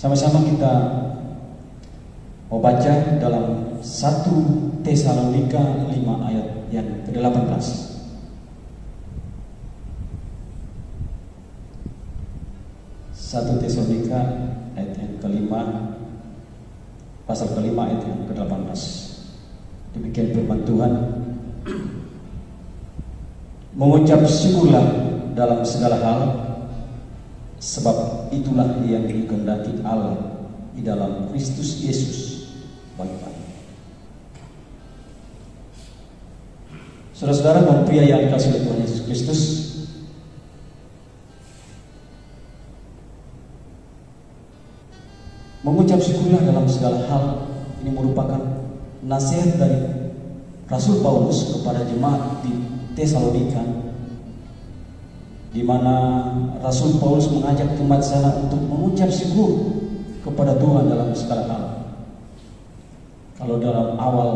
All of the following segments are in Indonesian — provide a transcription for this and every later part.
Sama-sama kita mau baca dalam 1 Tesalonika 5 ayat yang ke-18. 1 Tesalonika ayat yang ke-5, pasal ke-5 ayat yang ke-18. Demikian firman Tuhan. Mengucap syukurlah dalam segala hal, sebab itulah yang dikehendaki Allah di dalam Kristus Yesus bagi kami. Saudara-saudara mempelai yang dikasihi oleh Tuhan Yesus Kristus, mengucap syukurlah dalam segala hal ini merupakan nasihat dari Rasul Paulus kepada jemaat di Tesalonika, di mana Rasul Paulus mengajak jemaat sana untuk mengucap syukur kepada Tuhan dalam segala hal. Kalau dalam awal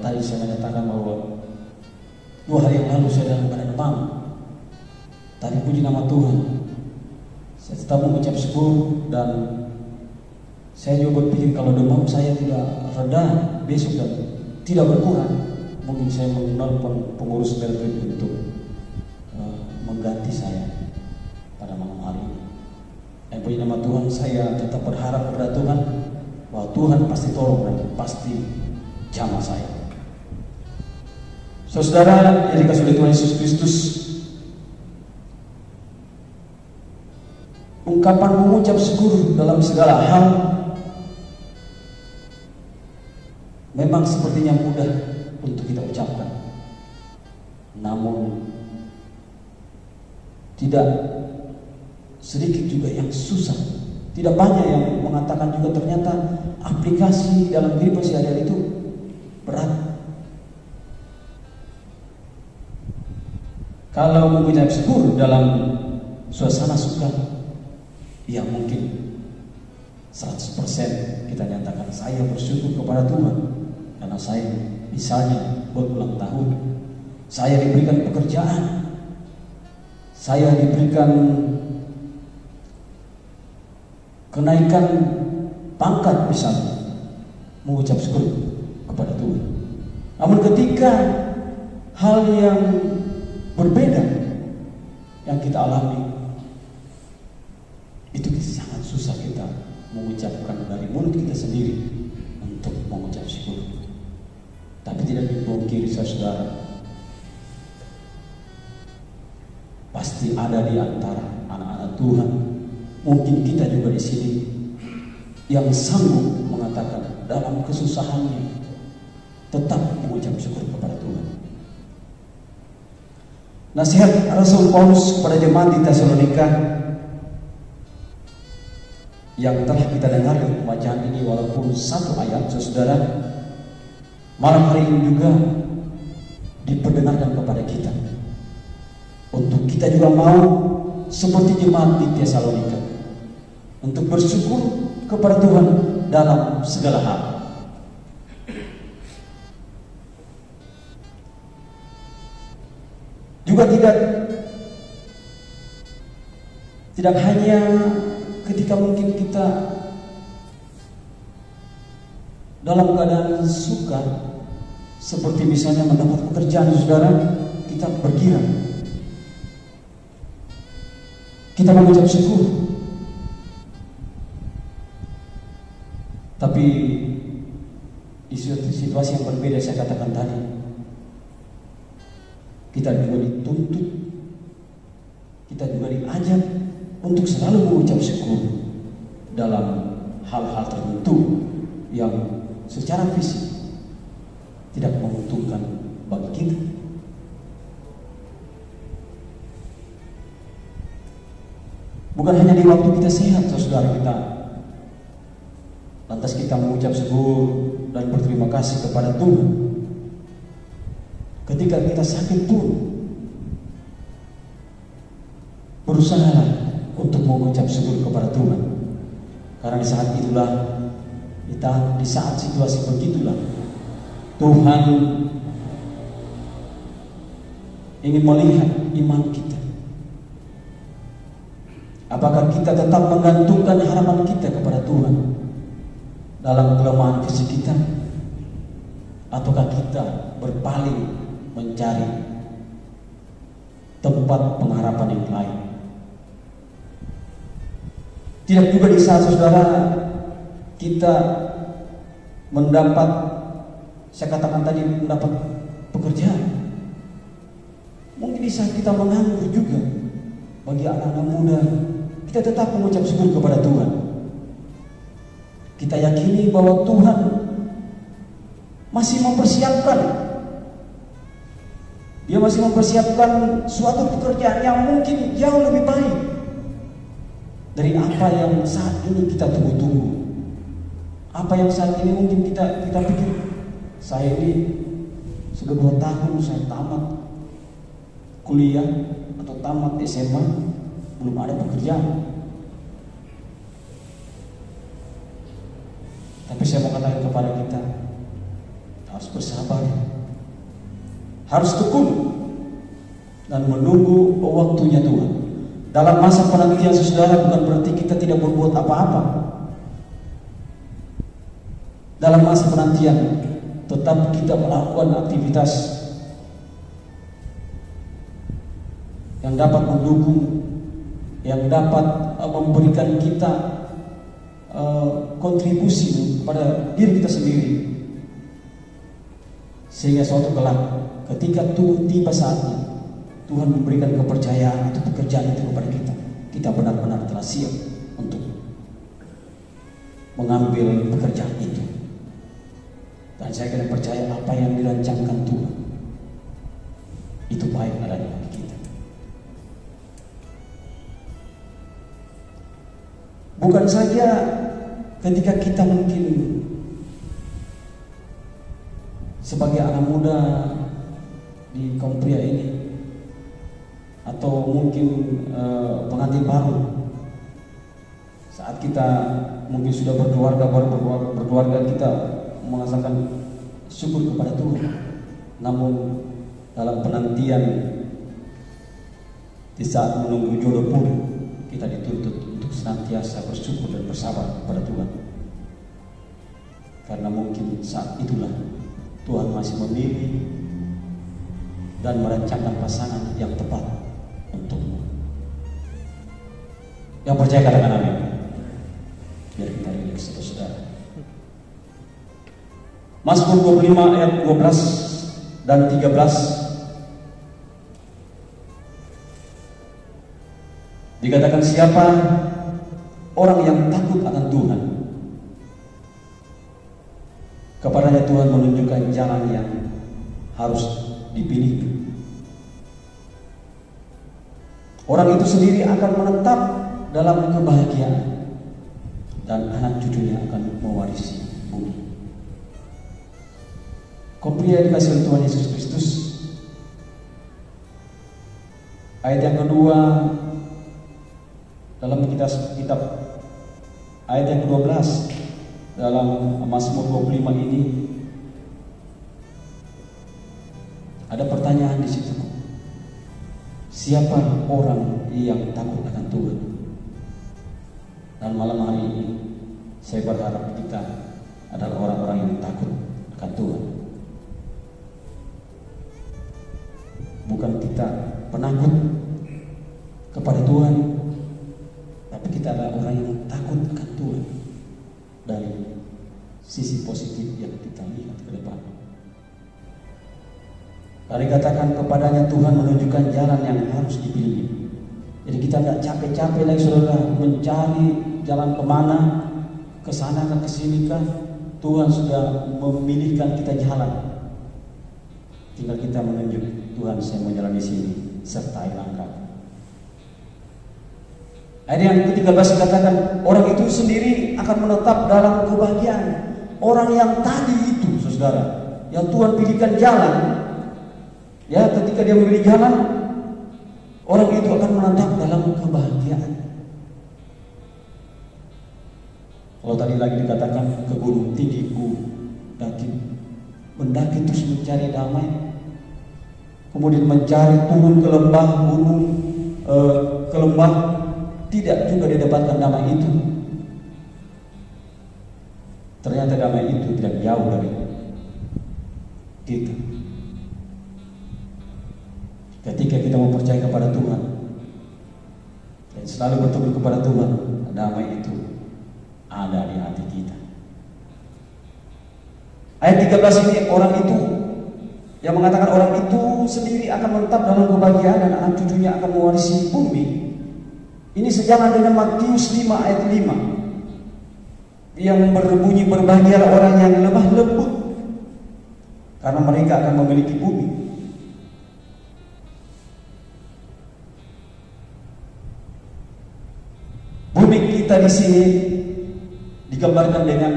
tadi saya menyatakan bahwa 2 hari yang lalu saya dalam keadaan demam, tapi puji nama Tuhan, saya tetap mengucap syukur. Dan saya juga berpikir kalau demam saya tidak reda besok dan tidak berkurang, mungkin saya menelpon pengurus Belgrade untuk mengganti saya pada malam hari ini. Dan puji nama Tuhan, saya tetap berharap kepada Tuhan bahwa Tuhan pasti tolong dan pasti jamah saya. Saudara yang dikasihi oleh Tuhan Yesus Kristus, ungkapan mengucap syukur dalam segala hal memang sepertinya mudah untuk kita ucapkan, namun tidak sedikit juga yang susah. Tidak banyak yang mengatakan juga ternyata aplikasi dalam kehidupan sehari-hari itu berat. Kalau mengucap syukur dalam suasana suka, ya mungkin 100% kita nyatakan saya bersyukur kepada Tuhan karena saya misalnya berulang tahun, saya diberikan pekerjaan, saya diberikan kenaikan pangkat misalnya, mengucap syukur kepada Tuhan. Namun ketika hal yang berbeda yang kita alami, itu sangat susah kita mengucapkan dari mulut kita sendiri untuk mengucap syukur. Tapi tidak dipungkiri saudara, pasti ada di antara anak-anak Tuhan, mungkin kita juga di sini, yang sanggup mengatakan dalam kesusahannya tetap mengucap syukur kepada Tuhan. Nasihat Rasul Paulus kepada jemaat di Tesalonika yang telah kita dengar di pembacaan ini, walaupun 1 ayat, saudara, malam hari ini juga diperdengarkan kepada kita untuk kita juga mau seperti jemaat di Tesalonika untuk bersyukur kepada Tuhan dalam segala hal. Juga tidak hanya ketika mungkin kita dalam keadaan suka, seperti misalnya mendapat pekerjaan, saudara, kita bergirang, kita mengucap syukur. Tapi di situasi yang berbeda saya katakan tadi, kita juga dituntut, kita juga diajak untuk selalu mengucap syukur dalam hal-hal tertentu yang secara fisik tidak menguntungkan bagi kita. Bukan hanya di waktu kita sehat, saudara, kita lantas kita mengucap syukur dan berterima kasih kepada Tuhan. Ketika kita sakit pun berusaha untuk mengucap syukur kepada Tuhan, karena di saat itulah kita, di saat situasi begitulah, Tuhan ingin melihat iman kita. Apakah kita tetap menggantungkan harapan kita kepada Tuhan dalam kelemahan fisik kita, ataukah kita berpaling mencari tempat pengharapan yang lain? Tidak juga di saat saudara kita mendapat, saya katakan tadi, mendapat pekerjaan. Mungkin di saat kita menganggur juga, bagi anak-anak muda, kita tetap mengucap syukur kepada Tuhan. Kita yakini bahwa Tuhan masih mempersiapkan. Dia masih mempersiapkan suatu pekerjaan yang mungkin jauh lebih baik dari apa yang saat ini kita tunggu-tunggu. Apa yang saat ini mungkin kita pikir, saya ini sudah 2 tahun saya tamat kuliah atau tamat SMA, belum ada pekerjaan. Tapi saya mau katakan kepada kita, harus bersabar, harus tekun, dan menunggu waktunya Tuhan. Dalam masa penantian saudara, bukan berarti kita tidak berbuat apa-apa. Dalam masa penantian tetap kita melakukan aktivitas yang dapat mendukung, yang dapat memberikan kita kontribusi kepada diri kita sendiri, sehingga suatu kelak ketika tiba saatnya Tuhan memberikan kepercayaan atau pekerjaan itu kepada kita, kita benar-benar telah siap untuk mengambil pekerjaan itu. Dan saya kira percaya apa yang dirancangkan Tuhan itu baik adanya bagi kita. Bukan saja ketika kita mungkin sebagai anak muda di kaum pria ini, atau mungkin pengantin baru, saat kita mungkin sudah berkeluarga, kita merasakan syukur kepada Tuhan. Namun dalam penantian, di saat menunggu jodoh pun, kita dituntut untuk senantiasa bersyukur dan bersabar kepada Tuhan. Karena mungkin saat itulah Tuhan masih memilih dan merancangkan pasangan yang tepat untukmu. Yang percaya katakan amin. Biar kita rileks, saudara. Mazmur 25 ayat 12 dan 13. Dikatakan, siapa orang yang takut akan Tuhan, kepadanya Tuhan menunjukkan jalan yang harus dipilih. Orang itu sendiri akan menetap dalam kebahagiaan, dan anak cucunya akan mewarisi bumi. Kaum pria dikasihi Tuhan Yesus Kristus, ayat yang kedua dalam kitab ayat yang ke-12 dalam Mazmur 25 ini ada pertanyaan di situ. Siapa orang yang takut akan Tuhan? Dan malam hari ini saya berharap kita adalah orang-orang yang takut akan Tuhan. Bukan kita penakut kepada Tuhan, tapi kita adalah orang yang takut akan Tuhan dari sisi positif yang kita lihat ke depan. Karena dikatakan kepadanya Tuhan menunjukkan jalan yang harus dipilih. Jadi kita tidak capek-capek lagi saudara mencari jalan kemana, ke sana ke sini kan. Tuhan sudah memilihkan kita jalan. Tinggal kita menunjuk, Tuhan saya mau jalan di sini, sertai langkah. Ayat yang ke-13 dikatakan, orang itu sendiri akan menetap dalam kebahagiaan. Orang yang tadi itu, saudara, yang Tuhan pilihkan jalan, ya ketika dia memilih jalan, orang itu akan menetap dalam kebahagiaan. Kalau tadi lagi dikatakan ke gunung tinggi ku mendaki terus mencari damai, kemudian mencari turun ke lembah gunung, ke lembah tidak juga didapatkan damai itu. Ternyata damai itu tidak jauh dari kita. Ketika kita mau percaya kepada Tuhan dan selalu bertumbuh kepada Tuhan, damai itu ada di hati kita. Ayat 13 ini, orang itu yang mengatakan orang itu sendiri akan menetap dalam kebahagiaan dan anak cucunya akan mewarisi bumi. Ini sejalan dengan Matius 5 ayat 5 yang berbunyi, berbahagialah orang yang lemah lembut karena mereka akan memiliki bumi. Bumi kita di sini digambarkan dengan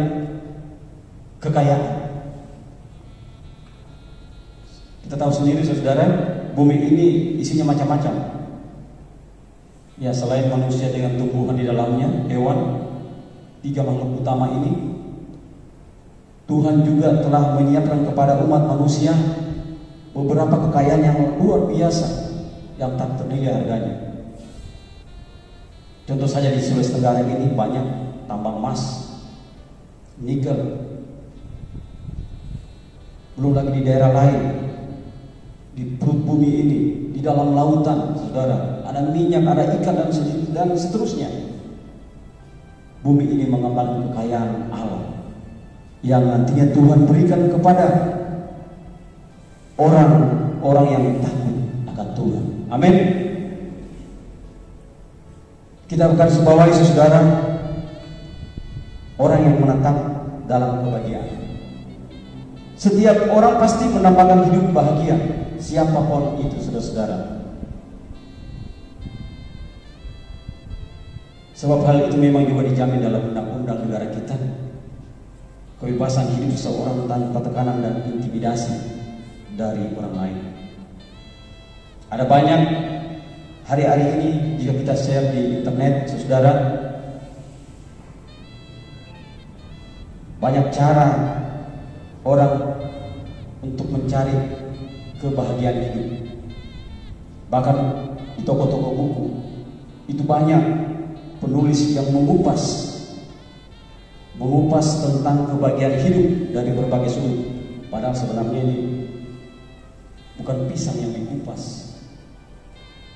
kekayaan. Kita tahu sendiri saudara, bumi ini isinya macam-macam. Ya, selain manusia dengan tumbuhan di dalamnya, hewan, 3 makhluk utama ini, Tuhan juga telah menyiapkan kepada umat manusia beberapa kekayaan yang luar biasa yang tak ternilai harganya. Contoh saja di Sulawesi Tenggara ini banyak tambang emas, nikel. Belum lagi di daerah lain, di perut bumi ini, di dalam lautan, saudara, ada minyak, ada ikan dan seterusnya. Bumi ini mengembangkan kekayaan Allah yang nantinya Tuhan berikan kepada orang-orang yang takut akan Tuhan. Amin. Kita akan sebawahi saudara, orang yang menetap dalam kebahagiaan. Setiap orang pasti menambahkan hidup bahagia, siapapun itu saudara-saudara. Sebab hal itu memang juga dijamin dalam undang-undang negara kita. Kebebasan hidup seseorang tanpa tekanan dan intimidasi dari orang lain. Ada banyak hari-hari ini jika kita share di internet, saudara, banyak cara orang untuk mencari kebahagiaan hidup. Bahkan di toko-toko buku itu banyak penulis yang mengupas tentang kebahagiaan hidup dari berbagai sudut. Padahal sebenarnya ini bukan pisang yang dikupas,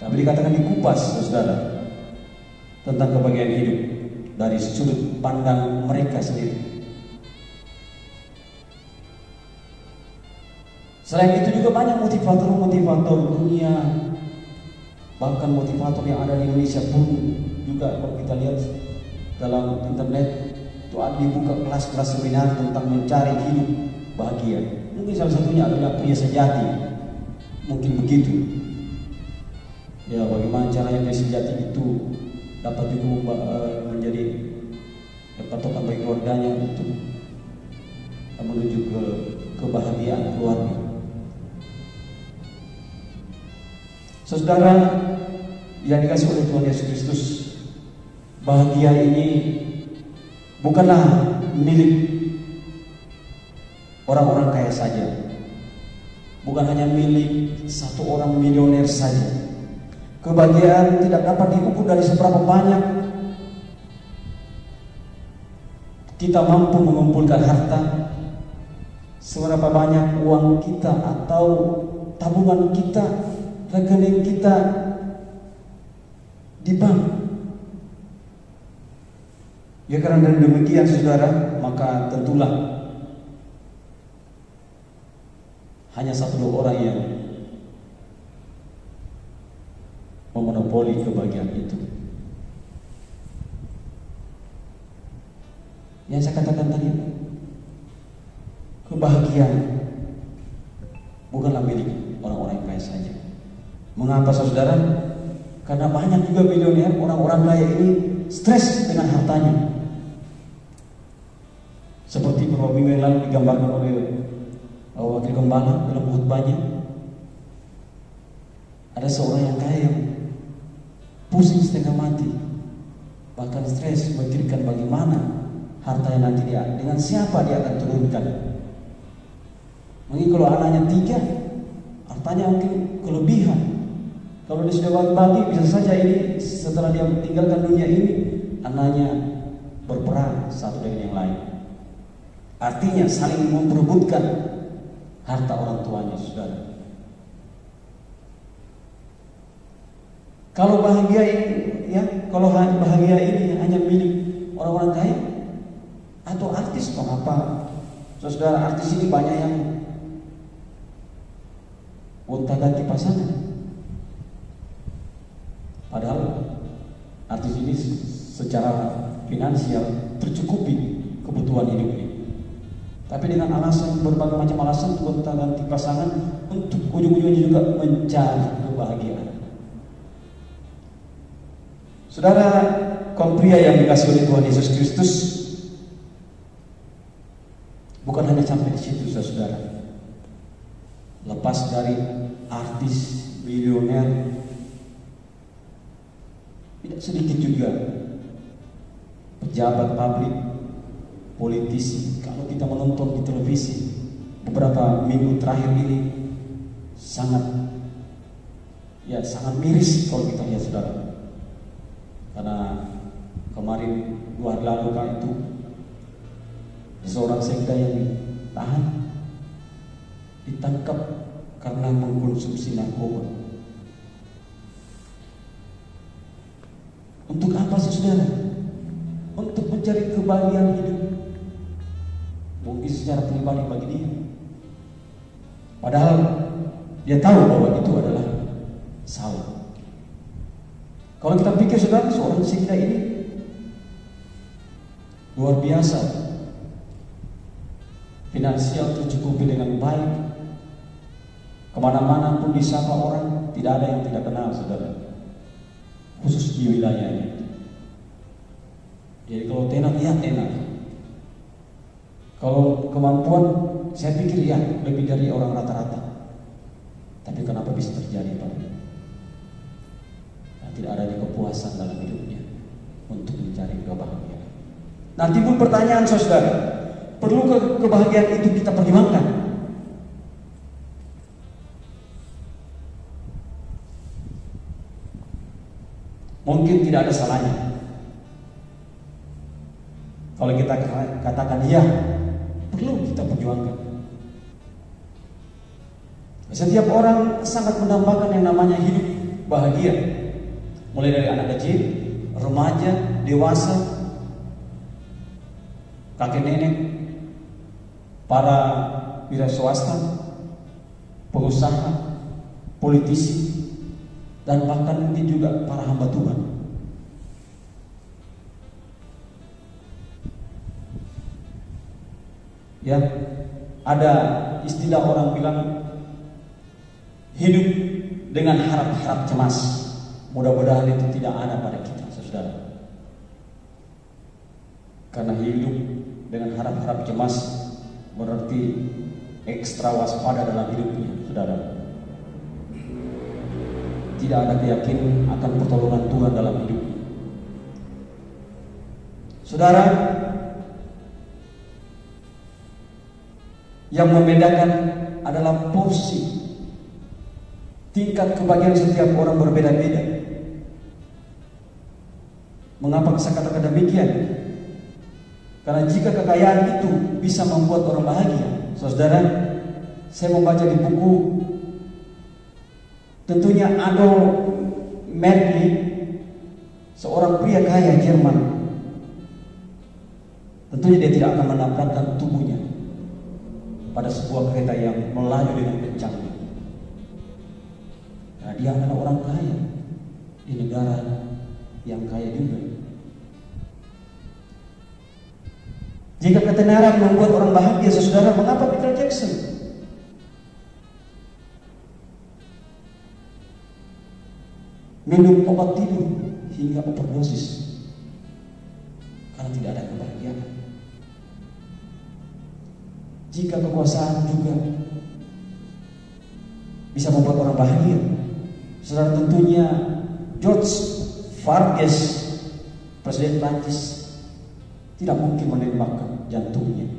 tapi dikatakan dikupas, saudara, tentang kebahagiaan hidup dari sudut pandang mereka sendiri. Selain itu juga banyak motivator dunia, bahkan motivator yang ada di Indonesia pun juga kalau kita lihat dalam internet itu ada dibuka kelas-kelas seminar tentang mencari hidup bahagia. Mungkin salah satunya adalah pria sejati, mungkin begitu. Ya, bagaimana caranya pria sejati itu dapat juga menjadi patokan bagi keluarganya untuk menuju ke kebahagiaan keluarga. Saudara yang dikasih oleh Tuhan Yesus Kristus, bahagia ini bukanlah milik orang-orang kaya saja, bukan hanya milik satu orang milioner saja. Kebahagiaan tidak dapat diukur dari seberapa banyak kita mampu mengumpulkan harta, seberapa banyak uang kita atau tabungan kita, rekening kita di bank. Ya, karena dari demikian saudara, maka tentulah hanya 1-2 orang yang memonopoli kebahagiaan itu. Yang saya katakan tadi, kebahagiaan bukanlah milik orang-orang yang kaya saja. Mengapa saudara? Karena banyak juga milioner, orang-orang kaya ini stres dengan hartanya. Seperti beberapa minggu yang lalu digambarkan oleh wakil gembala dalam khutbahnya, ada seorang yang kaya yang pusing setengah mati, bahkan stres memikirkan bagaimana hartanya nanti dia, dengan siapa dia akan turunkan. Mungkin kalau anaknya 3, hartanya mungkin kelebihan. Kalau dia sudah bagi-bagi, bisa saja ini setelah dia meninggalkan dunia ini, anaknya berperang satu dengan yang lain. Artinya saling memperebutkan harta orang tuanya, saudara. Kalau bahagia ini, ya, kalau bahagia ini hanya milik orang-orang kaya atau artis, mengapa? Saudara, artis ini banyak yang gonta-ganti pasangan. Padahal artis ini secara finansial tercukupi kebutuhan hidupnya. Tapi dengan alasan, berbagai macam alasan, gonta-ganti pasangan untuk ujung-ujungnya juga mencari kebahagiaan. Saudara, kaum pria yang dikasihi oleh Tuhan Yesus Kristus, bukan hanya sampai di situ, saudara. Lepas dari artis, milioner, tidak sedikit juga pejabat publik, politisi. Kalau kita menonton di televisi beberapa minggu terakhir ini, sangat miris kalau kita lihat, saudara. Karena kemarin 2 hari lalu kan itu seorang sekda yang ditahan, ditangkap karena mengkonsumsi narkoba. Untuk apa sih, saudara? Untuk mencari kebahagiaan hidup, mungkin secara pribadi bagi dia. Padahal dia tahu bahwa itu adalah salah. Kalau kita pikir, saudara, seorang sekda ini luar biasa, finansial tercukupi dengan baik, kemana-mana pun disapa orang, tidak ada yang tidak kenal, saudara, khusus di wilayahnya. Jadi kalau tenar, ya tenar. Kalau kemampuan, saya pikir ya lebih dari orang rata-rata. Tapi kenapa bisa terjadi, Pak? Nah, tidak ada kepuasan dalam hidupnya untuk mencari kebahagiaan. Nah, timbul pertanyaan, saudara, perlu kebahagiaan itu kita pertimbangkan? Mungkin tidak ada salahnya kalau kita katakan ya, perlu kita perjuangkan. Setiap orang sangat mendambakan yang namanya hidup bahagia, mulai dari anak kecil, remaja, dewasa, kakek nenek, para wira swasta, pengusaha, politisi, dan bahkan mungkin juga para hamba Tuhan. Ya, ada istilah orang bilang hidup dengan harap-harap cemas. Mudah-mudahan itu tidak ada pada kita, saudara. Karena hidup dengan harap-harap cemas berarti ekstra waspada dalam hidupnya, saudara. Tidak ada keyakinan akan pertolongan Tuhan dalam hidupnya. Saudara, yang membedakan adalah porsi. Tingkat kebahagiaan setiap orang berbeda-beda. Mengapa saya katakan demikian? Karena jika kekayaan itu bisa membuat orang bahagia, saudara, saya membaca di buku, tentunya Adolf Merli, seorang pria kaya Jerman. Tentunya dia tidak akan menabrakkan tubuhnya pada sebuah kereta yang melaju dengan kencang. Nah, dia adalah orang kaya di negara yang kaya juga. Jika ketenaran membuat orang bahagia, saudara, mengapa Michael Jackson minum obat tidur hingga overdosis? Karena tidak ada kebahagiaan. Jika kekuasaan juga bisa membuat orang bahagia, saudara, tentunya George Farges, Presiden Prancis, tidak mungkin menembakkan jantungnya.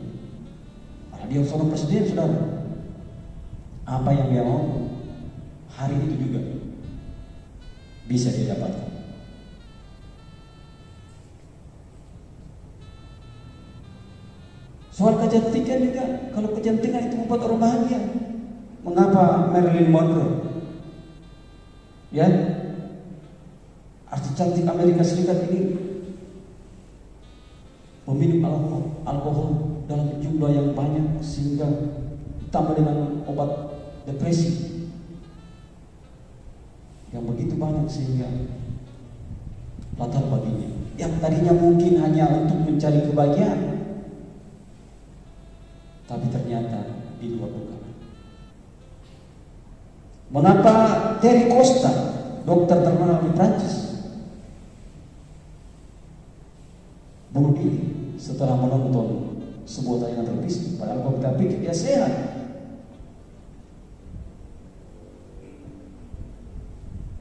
Karena dia seorang presiden, saudara. Apa yang dia mau hari itu juga bisa didapatkan. Soal kecantikan juga, kalau kecantikan itu membuat orang bahagia. Mengapa Marilyn Monroe, ya, artis cantik Amerika Serikat ini meminum alkohol dalam jumlah yang banyak sehingga ditambah dengan obat depresi yang begitu banyak sehingga fatal baginya. Yang tadinya mungkin hanya untuk mencari kebahagiaan, tapi ternyata di luar dugaan. Mengapa Terry Costa, dokter terkenal di Prancis, bunuh diri setelah menonton sebuah tayangan televisi? Padahal kalau kita pikir dia sehat.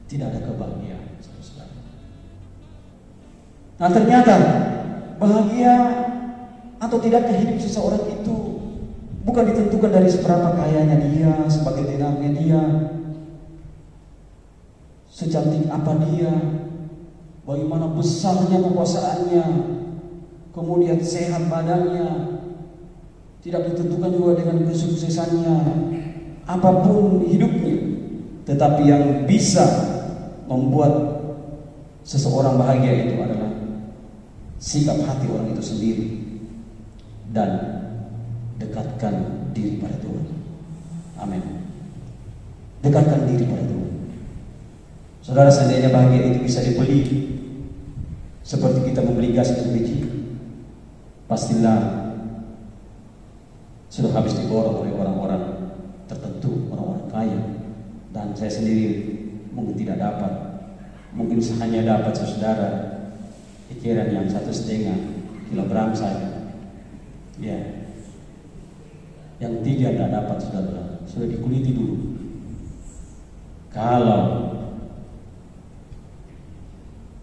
Tidak ada kebahagiaan, saudara. Nah, ternyata bahagia atau tidaknya hidup seseorang itu bukan ditentukan dari seberapa kayanya dia, sebagai tenangnya dia, secantik apa dia, bagaimana besarnya kekuasaannya, kemudian sehat badannya. Tidak ditentukan juga dengan kesuksesannya, apapun hidupnya. Tetapi yang bisa membuat seseorang bahagia itu adalah sikap hati orang itu sendiri dan dekatkan diri pada Tuhan. Amin. Dekatkan diri pada Tuhan. Saudara, seandainya bahagia itu bisa dibeli seperti kita membeli gas LPG, pastilah sudah habis diborong oleh orang-orang tertentu, orang-orang kaya. Dan saya sendiri mungkin tidak dapat, mungkin hanya dapat saudara pikiran yang 1,5 kilogram saja, ya. Yang 3 tidak dapat, saudara, sudah dikuliti dulu. Kalau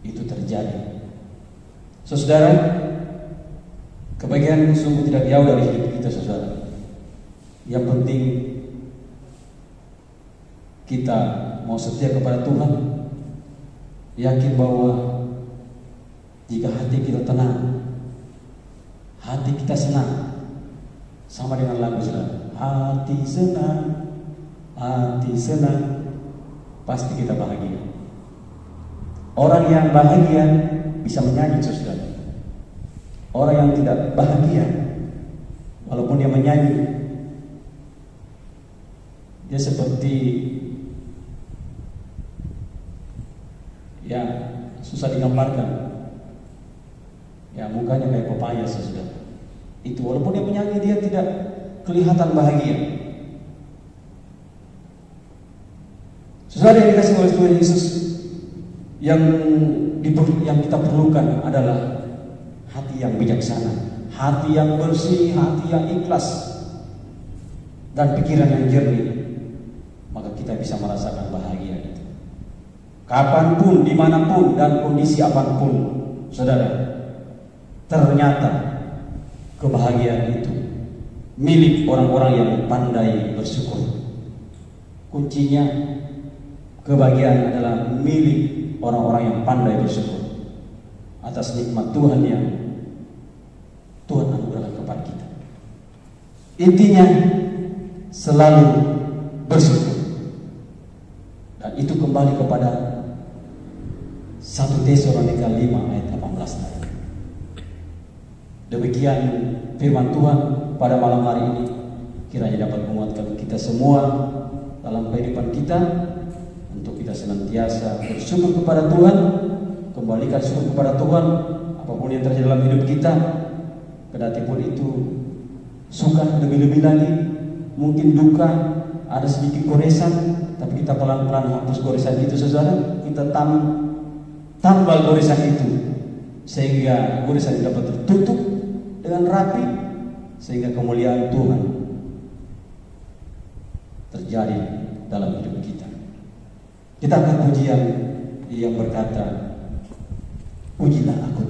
itu terjadi, saudara, kebahagiaan sungguh tidak jauh dari hidup kita, saudara. Yang penting kita mau setia kepada Tuhan, yakin bahwa jika hati kita tenang, hati kita senang, sama dengan lagu saudara, hati senang, pasti kita bahagia. Orang yang bahagia bisa menyanyi, saudara. Orang yang tidak bahagia, walaupun dia menyanyi, dia seperti, ya, susah digambarkan. Ya, mukanya kayak pepaya, saudara. Itu walaupun dia menyanyi, dia tidak kelihatan bahagia. Saudara yang dikasih oleh Tuhan Yesus, yang kita perlukan adalah hati yang bijaksana, hati yang bersih, hati yang ikhlas, dan pikiran yang jernih. Maka kita bisa merasakan bahagia itu. Kapanpun, dimanapun, dan kondisi apapun, saudara, ternyata kebahagiaan itu milik orang-orang yang pandai bersyukur. Kuncinya, kebahagiaan adalah milik orang-orang yang pandai bersyukur atas nikmat Tuhan yang Tuhan anugerahkan kepada kita. Intinya, selalu bersyukur. Dan itu kembali kepada 1 Tesalonika 5 ayat 18 tadi. Demikian firman Tuhan pada malam hari ini, kiranya dapat menguatkan kita semua dalam kehidupan kita, untuk kita senantiasa bersyukur kepada Tuhan, kembalikan syukur kepada Tuhan apapun yang terjadi dalam hidup kita. Kendati pun itu suka, lebih-lebih lagi mungkin duka, ada sedikit goresan, tapi kita pelan-pelan hapus goresan itu, saudara. Kita tambal goresan itu sehingga goresan dapat tertutup dengan rapi, sehingga kemuliaan Tuhan terjadi dalam hidup kita. Kita akan pujian yang berkata, pujilah aku